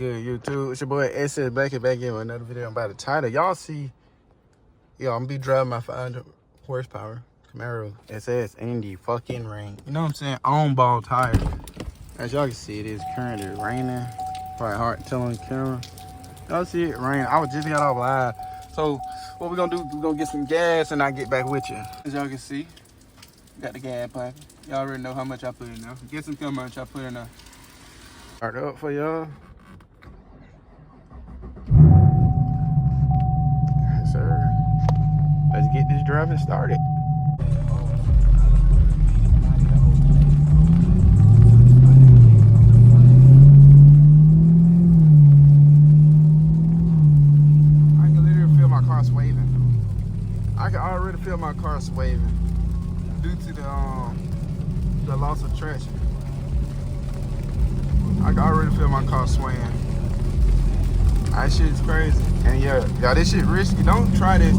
good, YouTube? It's your boy SS back in with another video about the title. Y'all see, I'm gonna be driving my 500 horsepower Camaro SS in the fucking rain. You know what I'm saying? On ball tires. As y'all can see, it is currently raining. Probably hard to tell on camera. Y'all see it rain. I was just got off live. So what we're gonna do, we're gonna get some gas and I'll get back with you. As y'all can see, got the gas pipe. Y'all already know how much I put in now. Get some how much I put in now. Start up for y'all. Yes, sir. Let's get this driving started. I can literally feel my car swaying. I can already feel my car swaying due to the loss of traction. I can already feel my car swaying. That shit's crazy. And yeah, this shit risky. Don't try this.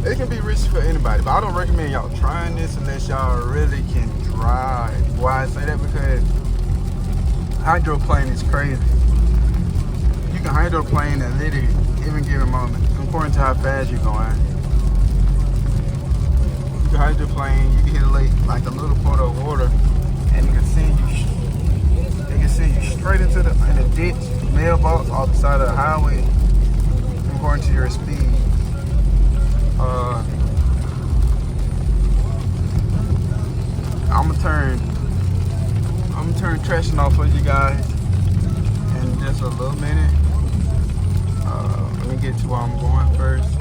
It can be risky for anybody, but I don't recommend y'all trying this unless y'all really can drive. Why I say that? Because hydroplane is crazy. You can hydroplane at literally even given moment, according to how fast you're going. You can hydroplane, you can hit a lake like a little pot of water, and it can send you straight into the ditch, mailbox, off the side of the highway, according to your speed. I'm gonna turn traction off for you guys in just a little minute. Let me get to where I'm going first.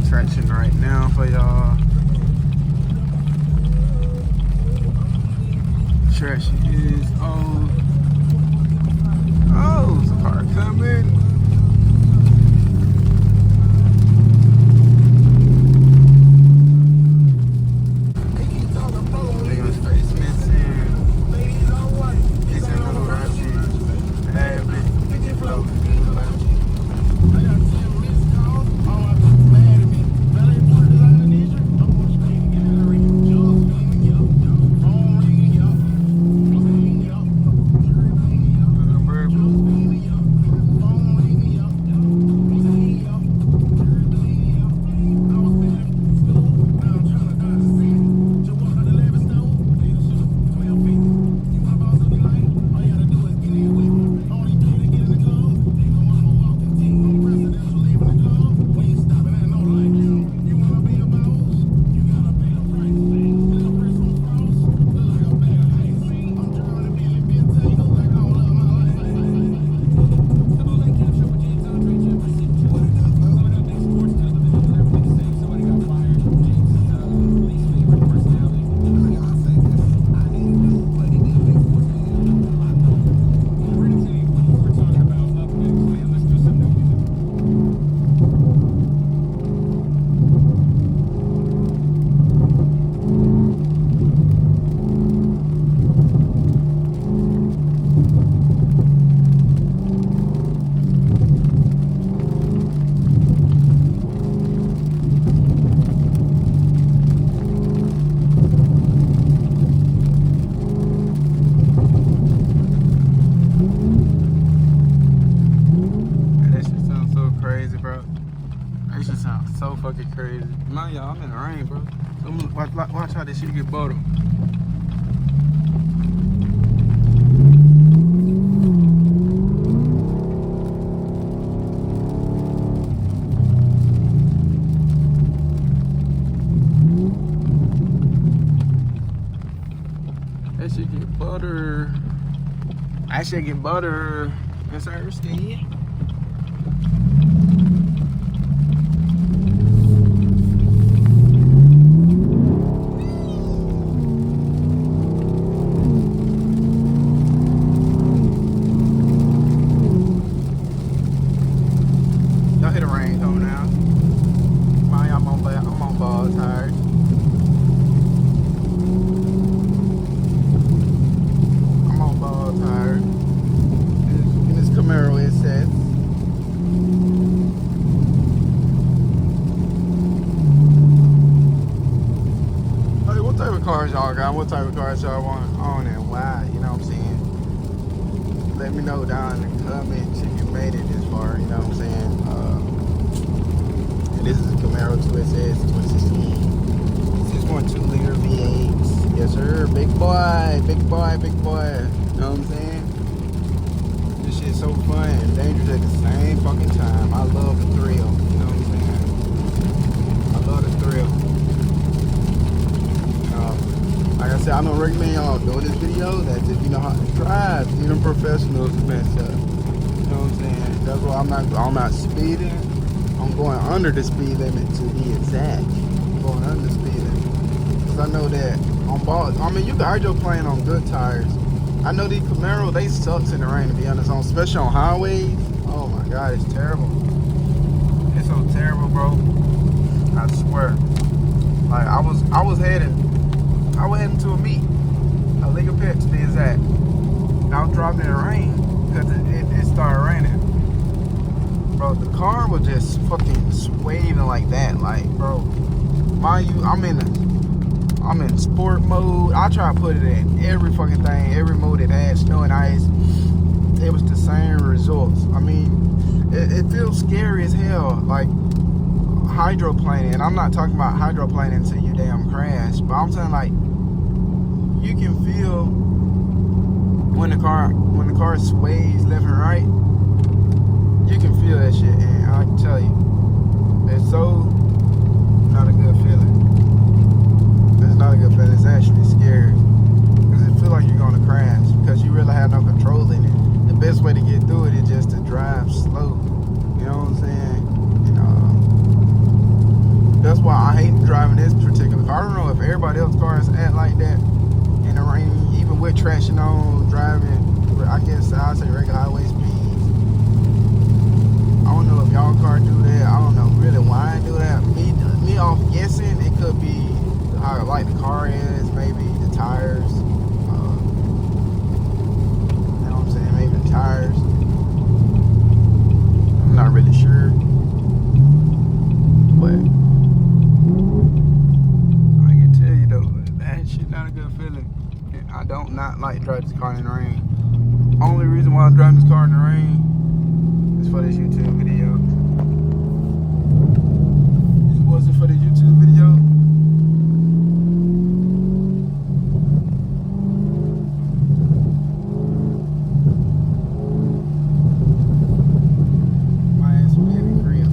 Traction right now for y'all. Traction is on. Oh, it's a car coming. So fucking crazy. Man, y'all, I'm in the rain, bro. So watch how this shit get bottled. That shit get butter. That shit get butter. Yes, I understand. cars y'all got, what type of cars y'all want on and why, you know what I'm saying? Let me know down in the comments if you made it this far, you know what I'm saying? And this is a Camaro 2SS 2016, 6.2 liter V8. Yes sir, big boy, big boy, big boy. You know what I'm saying? This shit's so fun and dangerous at the same fucking time. I love the thrill, you know what I'm saying? I love the thrill. Like I said, I don't recommend y'all doing this video. That's if you know how to drive. You know, professionals mess up. You know what I'm saying? That's why I'm not speeding. I'm going under the speed limit to be exact. I'm going under the speed limit. Because I know that on balls, I mean, you can hydroplane on good tires. I know these Camaro, they sucks in the rain, to be honest, especially on highways. Oh my God, it's terrible. It's so terrible, bro. I swear. Like I was heading to a meet, a legal pet to be exact. I was driving in the rain because it started raining. Bro, the car was just fucking swaying like that. Like, bro, mind you, I'm in sport mode. I try to put it in every fucking thing, every mode it had, snow and ice. It was the same results. I mean, it feels scary as hell, like hydroplaning. I'm not talking about hydroplaning until you damn crash, but I'm saying like you can feel when the car sways left and right. You can feel that shit, and I can tell you, it's so not a good feeling. It's not a good feeling. It's actually scary because it feels like you're gonna crash because you really have no control in it. The best way to get through it is just to drive slow. You know what I'm saying? That's why I hate driving this particular car. I don't know if everybody else's cars act like that in the rain, even with traction on, driving, I guess I'd say regular highway speeds. I don't know if y'all car do that. I don't know really why I do that. Me off guessing, it could be how light the car is, maybe the tires. You know what I'm saying? Maybe the tires. I'm not really sure. But I can tell you though, that shit not a good feeling. I don't not like driving this car in the rain. Only reason why I'm driving this car in the rain is for this YouTube video. Was it for the YouTube video? My ass will get in grip.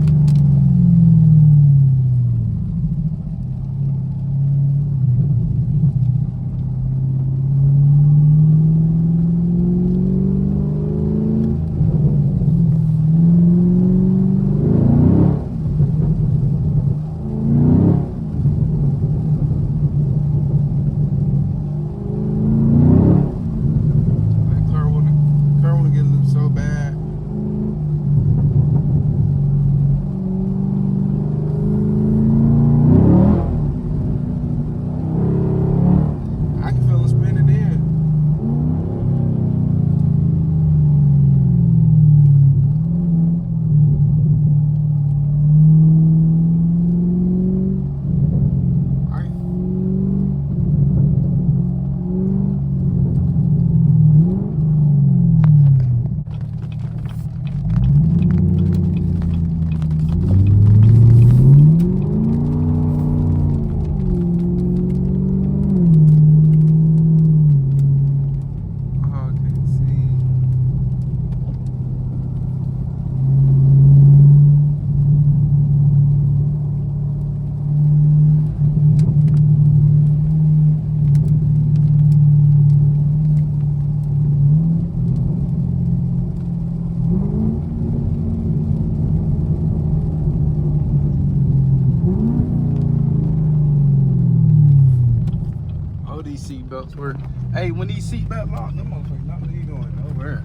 seatbelts work. Hey, when these seatbelts lock, them motherfuckers not really going over.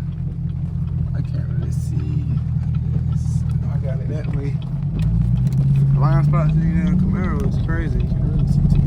I can't really see. I got it that way. Blind spots in the Camaro is crazy. You can really see too.